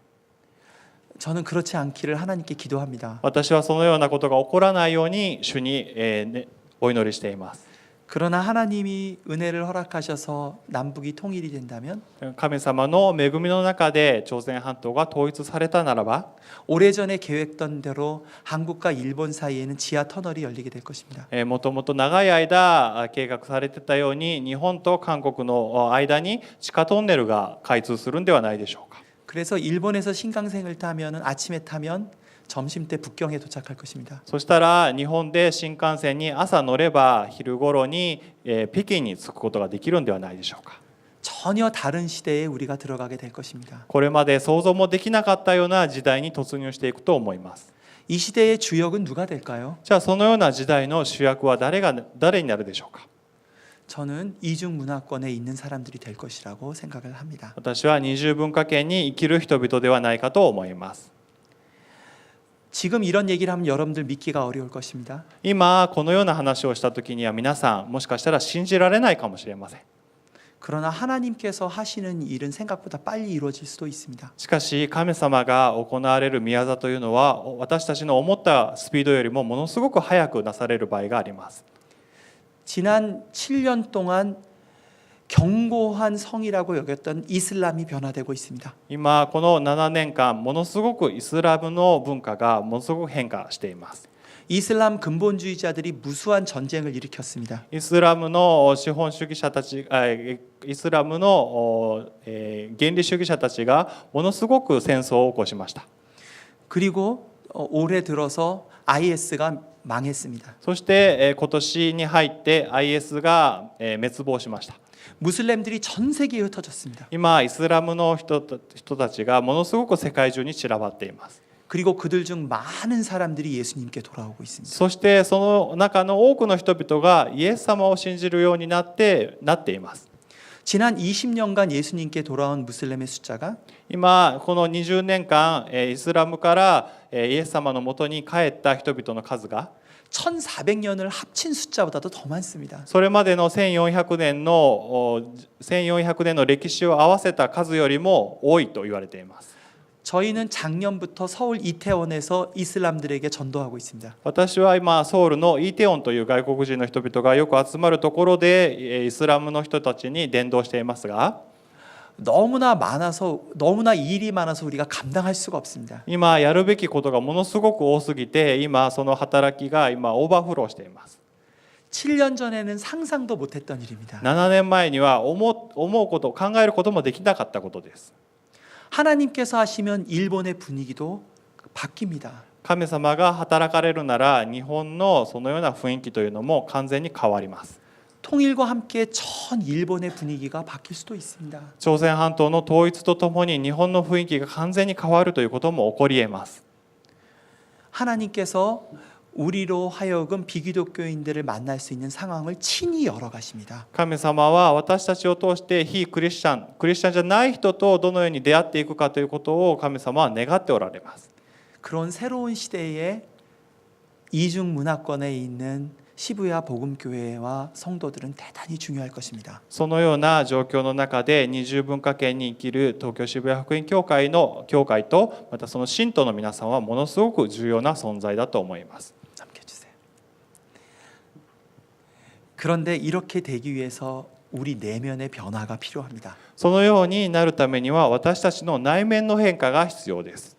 저는 그렇지 않기를 하나님께 기도합니다. 私はそのようなことが起こらないように主にお祈りしています。 그러나 하나님이 은혜를 허락하셔서 남북이 통일이 된다면 神様の恵みの中で朝鮮半島が統一されたならば 오래전에 계획던 대로 한국과 일본 사이에는 지하 터널이 열리게 될 것입니다. もともと長い間計画されてたように日本と韓国の間に地下トンネルが開通するんではないでしょうか。 그래서 일본에서 신강생을 타면은 아침에 타면 점심 때 북경에 도착할 것입니다. そしたら日本で新幹線に朝乗れば昼頃に北京に着くことができるんではないでしょうか。 전혀 다른 시대에 우리가 들어가게 될 것입니다. これまで想像もできなかったような時代に突入していくと思います。 이 시대의 주역은 누가 될까요? じゃあそのような時代の主役は誰になるでしょうか。 저는 이중 문화권에 있는 사람들이 될 것이라고 생각을 합니다. 私は二重文化圏に生きる人々ではないかと思います。 지금 이런 얘기를 하면 여러분들 믿기가 어려울 것입니다. 今このような話をした時には皆さんもしかしたら信じられないかもしれません。 그러나 하나님께서 하시는 일은 생각보다 빨리 이루어질 수도 있습니다. しかし神様が行われる宮座というのは私たちの思ったスピードよりもものすごく早くなされる場合があります。 지난 7년 동안 견고한 성이라고 여겼던 이슬람이 변화되고 있습니다. 今この7年間ものすごくイスラムの文化がものすごく変化しています。 이슬람 근본주의자들이 무수한 전쟁을 일으켰습니다. イスラムの資本主義者たち、イスラムの原理主義者たちがものすごく戦争を起こしました。 그리고 올해 들어서 IS가 망했습니다. そして今年に入って IS が滅亡しました。 무슬림들이 전 세계에 흩어졌습니다. 今イスラムの人たちがものすごく世界中に散らばっています。 그리고 그들 중 많은 사람들이 예수님께 돌아오고 있습니다. そしてその中の多くの人々がイエス様を信じるようになっています。 지난 20년간 예수님께 돌아온 무슬림의 숫자가 今この20年間イスラムからイエス様のもとに帰った人々の数が 1400년을 합친 숫자보다도 더 많습니다. それまでの1400年の歴史を合わせた数よりも多いと言われています。 저희는 작년부터 서울 이태원에서 이슬람들에게 전도하고 있습니다. 私は今ソウルのイテウォンという外国人の人々がよく集まるところでイスラムの人たちに伝道していますが 너무나 일이 많아서 우리가 감당할 수가 없습니다. 今やるべきことがものすごく多すぎて今その働きが今オーバーフローしています。 7년 전에는 상상도 못했던 일입니다. 7年前には思うこと考えることもできなかったことです。 하나님께서 하시면 일본의 분위기도 바뀝니다. 神様が働かれるなら日本のそのような雰囲気というのも完全に変わります。 통일과 함께 전 일본의 분위기가 바뀔 수도 있습니다. 朝鮮半島の統一とともに日本の雰囲気が完全に変わるということも起こり得ます。 하나님께서 우리로 하여금 비기독교인들을 만날 수 있는 상황을 친히 열어가십니다. 神様は私たちを通して非クリスチャンじゃない人とどのように出会っていくかということを神様は願っておられます。 그런 새로운 시대에 이중 문화권에 있는 시부야 복음교회와 성도들은 대단히 중요할 것입니다. そのような状況の中で二重文化圏に生きる東京渋谷福音教会とまたその信徒の皆さんはものすごく重要な存在だと思います。 남겨주세요. 그런데 이렇게 되기 위해서 우리 내면의 변화가 필요합니다. そのようになるためには私たちの内面の変化が必要です。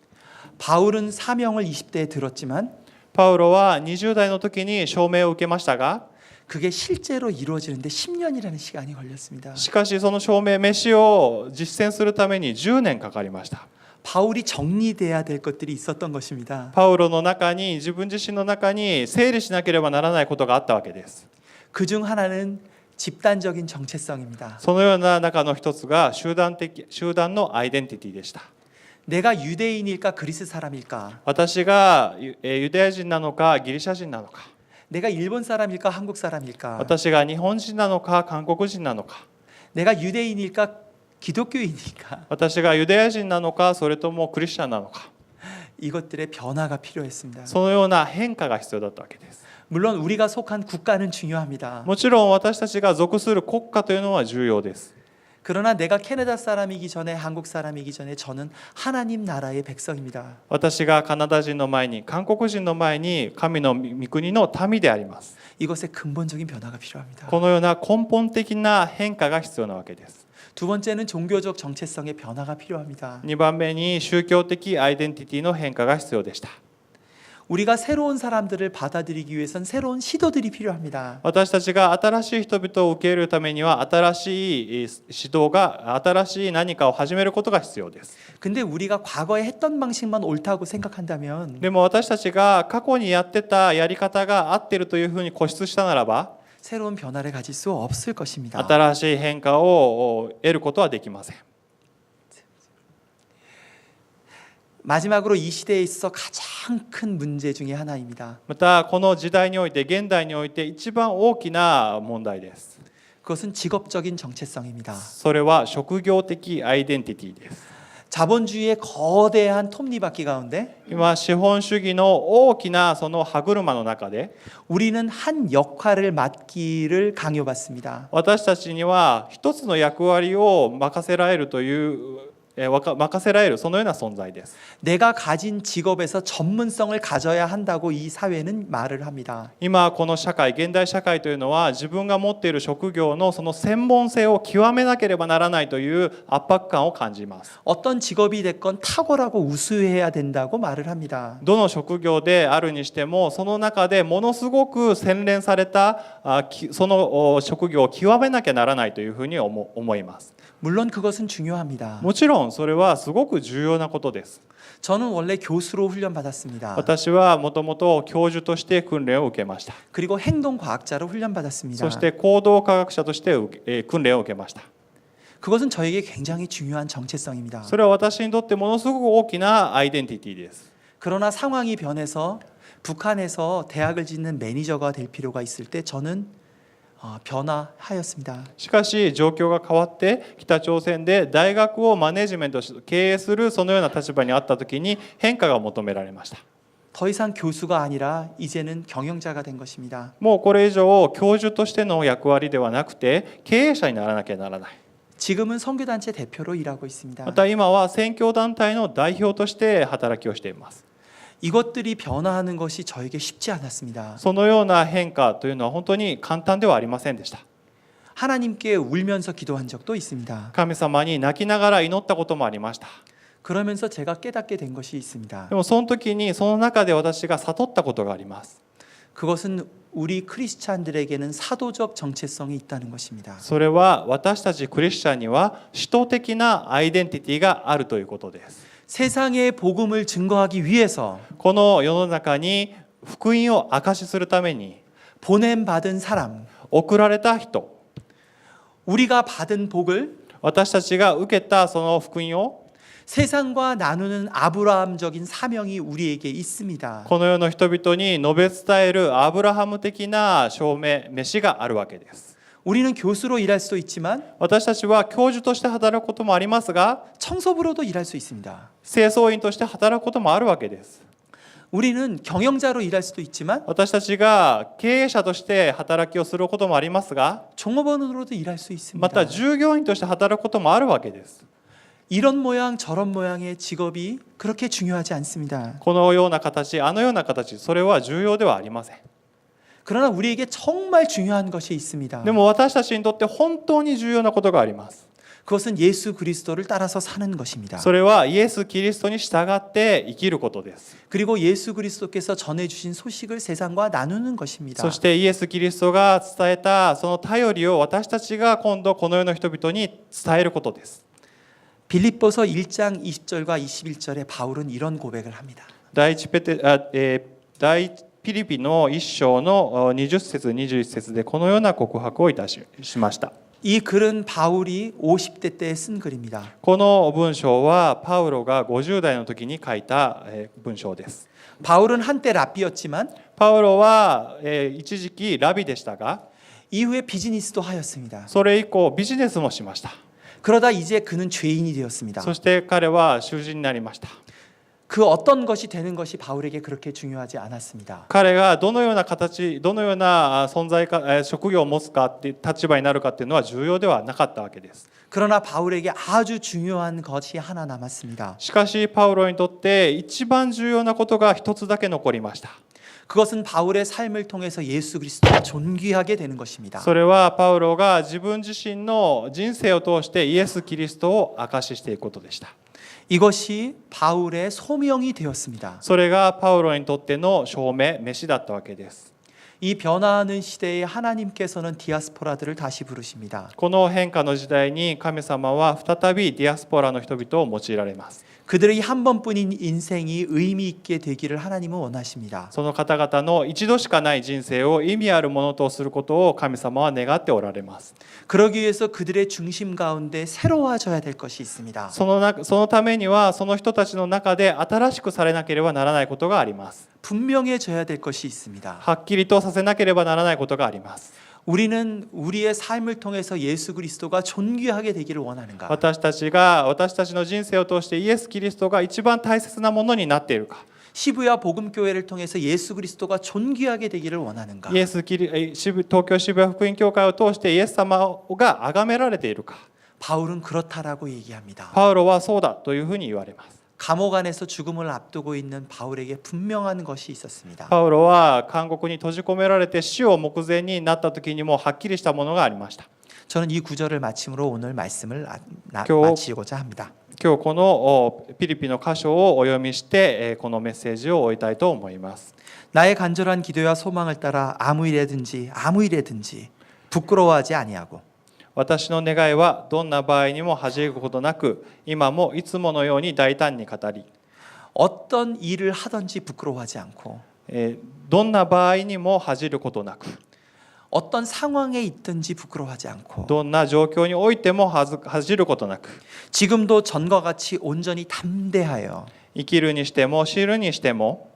바울은 사명을 20대에 들었지만 パウロは20代の時に証明を受けましたが 그게 실제로 이루어지는데 10년이라는 시간이 걸렸습니다. しかしその証明メシを実践するために10年かかりました。 바울이 정리돼야 될 것들이 있었던 것입니다. パウロの中に自分自身の中に整理しなければならないことがあったわけです。 그중 하나는 집단적인 정체성입니다. そのような中の一つが集団のアイデンティティでした。 내가 유대인일까 그리스 사람일까? 私がユダヤ人なのかギリシャ人なのか 내가 일본 사람일까 한국 사람일까? 私が日本人なのか韓国人なのか 내가 유대인일까 기독교인일까? 私がユダヤ人なのかそれともクリスチャンなのか 이것들의 변화가 필요했습니다. そのような変化が必要だったわけです。 물론 우리가 속한 국가는 중요합니다. もちろん私たちが属する国家というのは重要です。 그러나 내가 캐나다 사람이기 전에 한국 사람이기 전에 저는 하나님 나라의 백성입니다. 私がカナダ人の前に韓国人の前に神の御国の民であります。 이것에 근본적인 변화가 필요합니다. このような根本的な変化が必要なわけです。 두 번째는 종교적 정체성의 변화가 필요합니다. 2番目に宗教的アイデンティティの変化が必要でした。 우리가 새로운 사람들을 받아들이기 위해선 새로운 시도들이 필요합니다. 私たちが新しい人々を受け入れるためには新しい指導が新しい何かを始めることが必要です。 근데 우리가 과거에 했던 방식만 옳다고 생각한다면 でも私たちが過去にやってたやり方が合っているというふうに固執したならば 새로운 변화를 가질 수 없을 것입니다. 新しい変化を得ることはできません。 마지막으로 이 시대에 있어서 가장 큰 문제 중에 하나입니다. またこの時代において現代において一番大きな問題です。 그것은 직업적인 정체성입니다. それは職業的アイデンティティです。 자본주의의 거대한 톱니바퀴 가운데 今資本主義の大きなその歯車の中で 우리는 한 역할을 맡기를 강요받습니다. 私たちには一つの役割を任せられるという任せられるそのような存在です。 내가 가진 직업에서 전문성을 가져야 한다고 이 사회는 말을 합니다. 今この社会現代社会というのは自分が持っている職業のその専門性を極めなければならないという圧迫感を感じます。 어떤 직업이 됐건 탁월하고 우수해야 된다고 말을 합니다. どの職業であるにしてもその中でものすごく洗練されたその職業を極めなきゃならないというふうに思います。 물론 그것은 중요합니다. もちろんそれはすごく重要なことです。 저는 원래 교수로 훈련받았습니다. 私はもともと教授として訓練を受けました。 그리고 행동과학자로 훈련받았습니다. そして行動科学者として訓練を受けました。 그것은 저에게 굉장히 중요한 정체성입니다. それは私にとってものすごく大きなアイデンティティです。 그러나 상황이 변해서 북한에서 대학을 짓는 매니저가 될 필요가 있을 때 저는 변화하였습니다. しかし状況が変わって北朝鮮で大学をマネジメントし経営するそのような立場にあった時に変化が求められました。 더 이상 교수가 아니라 이제는 경영자가 된 것입니다. もうこれ以上教授としての役割ではなくて経営者にならなきゃならない。 지금은 선교단체 대표로 일하고 있습니다. また今は宣教団体の代表として働きをしています。 이것들이 변화하는 것이 저에게 쉽지 않았습니다. そのような変化というのは本当に簡単ではありませんでした。 하나님께 울면서 기도한 적도 있습니다. 神様に泣きながら祈ったこともありました。 그러면서 제가 깨닫게 된 것이 있습니다. でもその時にその中で私が悟ったことがあります。 그것은 우리 크리스찬들에게는 사도적 정체성이 있다는 것입니다. それは私たちクリスチャンには使徒的なアイデンティティがあるということです。 세상의 복음을 증거하기 위해서 この世の中に福音を証しするために 보냄받은 사람, 送られた人、 우리가 받은 복을 私たちが受けたその福音を 세상과 나누는 아브라함적인 사명이 우리에게 있습니다. この世の人々に述べ伝えるアブラハム的な証明、飯があるわけです。 우리는 교수로 일할 수도 있지만 私たちは教授として働くこともありますが、 청소부로도 일할 수 있습니다. 清掃員として働くこともあるわけです。 우리는 경영자로 일할 수도 있지만 私たちが経営者として働きをすることもありますが、 종업원으로도 일할 수 있습니다. また従業員として働くこともあるわけです。 이런 모양 저런 모양의 직업이 그렇게 중요하지 않습니다. このような形、あのような形、それは重要ではありません。 그러나 우리에게 정말 중요한 것이 있습니다. でも私たちにとって本当に重要なことがあります。 그것은 예수 그리스도를 따라서 사는 것입니다. それはイエス・キリストに従って生きることです。 그리고 예수 그리스도께서 전해주신 소식을 세상과 나누는 것입니다. そしてイエス・キリストが伝えたその頼りを私たちが今度この世の人々に伝えることです。 빌립보서 1장 20절과 21절에 바울은 이런 고백을 합니다. 第一ピリピの1章の20節21節でこのような告白をいたしました。 이 글은 바울이 50대 때 쓴 글입니다. この文章はパウロが50代の時に書いた文章です。 바울은 한때 랍비였지만 パウロは一時期ラビでしたが、 이후에 비즈니스도 하였습니다. それ以降ビジネスもしました。 그러다 이제 그는 죄인이 되었습니다. そして彼は囚人になりました。 그 어떤 것이 되는 것이 바울에게 그렇게 중요하지 않았습니다. 彼がどのような形、どのような存在か、職業を持つかって立場になるかっていうのは重要ではなかったわけです。 그러나 바울에게 아주 중요한 것이 하나 남았습니다. しかしパウロにとって一番重要なことが一つだけ残りました。 그것은 바울의 삶을 통해서 예수 그리스도를 존귀하게 되는 것입니다. それはパウロが自分自身の人生を通してイエス・キリストを証ししていくことでした。 이것이 바울의 소명이 되었습니다. それがパウロにとっての証明、飯だったわけです。 이 변화하는 시대에 하나님께서는 디아스포라들을 다시 부르십니다. この変化の時代に神様は再びディアスポラの人々を用いられます。 그들의 한 번뿐인 인생이 의미 있게 되기를 하나님은 원하십니다. その方々の一度しかない人生を意味あるものとすることを神様は願っておられます。 그러기 위해서 그들의 중심 가운데 새로워져야 될 것이 있습니다. そのためにはその人たちの中で新しくされなければならないことがあります。 분명해져야 될 것이 있습니다. はっきりとさせなければならないことがあります。 우리는 우리의 삶을 통해서 예수 그리스도가 존귀하게 되기를 원하는가? 私たちの人生を通してイエス・キリストが一番大切なものになっているか、 시부야 복음 교회를 통해서 예수 그리스도가 존귀하게 되기를 원하는가? 東京渋谷福音教会を通してイエス様が崇められているか。 바울은 그렇다라고 얘기합니다. パウロはそうだというふうに言われます。 감옥 안에서 죽음을 앞두고 있는 바울에게 분명한 것이 있었습니다. パウロは監獄に閉じ込められて死を目前になった時にもはっきりしたものがありました。 저는 이 구절을 마침으로 오늘 말씀을 교- 마치고자 합니다. 今日このピリピの箇所をお読みしてこのメッセージを終えたいと思います。 나의 간절한 기도와 소망을 따라 아무 일에든지 부끄러워하지 아니하고 私の願いはどんな場合にも恥じることなく、今もいつものように大胆に語り、 어떤 일을 하든지 부끄러워하지 않고 どんな場合にも恥じることなく、 어떤 상황에 있든지 부끄러워하지 않고 どんな状況においても恥じることなく、 지금도 전과 같이 온전히 담대하여 生きるにしても死ぬにしても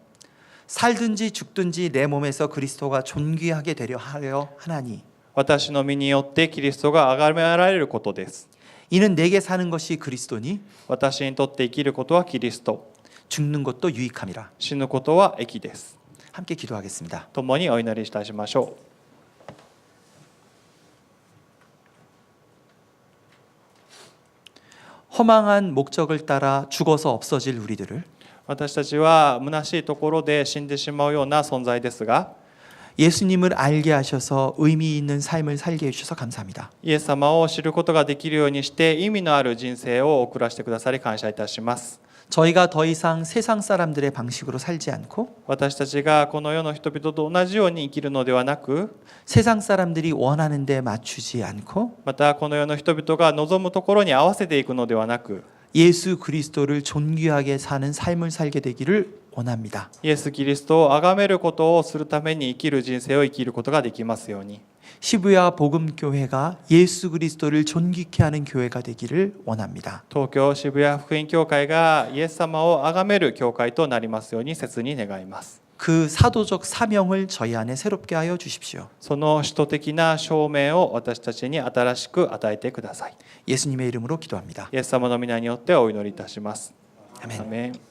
살든지 죽든지 내 몸에서 그리스도가 존귀하게 되려 하려 하나니 私の身によってキリストが崇められることです。 이는 내게 사는 것이 그리스도니 私にとって生きることはキリスト、 죽는 것도 유익함이라. 死ぬことは益です。 함께 기도하겠습니다. 共にお祈りいたしましょう。 허망한 목적을 따라 죽어서 없어질 우리들을 私たちは虚しいところで死んでしまうような存在ですが、 예수님을 알게 하셔서 의미 있는 삶을 살게 해주셔서 감사합니다. イエス様を知ることができるようにして意味のある人生を送らせてくださり感謝いたします。 저희가 더 이상 세상 사람들의 방식으로 살지 않고 私たちがこの世の人々と同じように生きるのではなく、 세상 사람들이 원하는 데 맞추지 않고 またこの世の人々が望むところに合わせていくのではなく、 예수 그리스도를 존귀하게 사는 삶을 살게 되기를 원합니다. イエス・キリストを崇めることをするために生きる人生を生きることができますように。 시부야 복음 교회가 예수 그리스도를 존귀케 하는 교회가 되기를 원합니다. 東京渋谷福音教会がイエス様を崇める教会となりますように切に願います。 그 사도적 사명을 저희 안에 새롭게 하여 주십시오. その使徒的な証明を私たちに新しく与えてください。 예수님의 이름으로 기도합니다. イエス様の皆によってお祈りいたします。 아멘. アメン。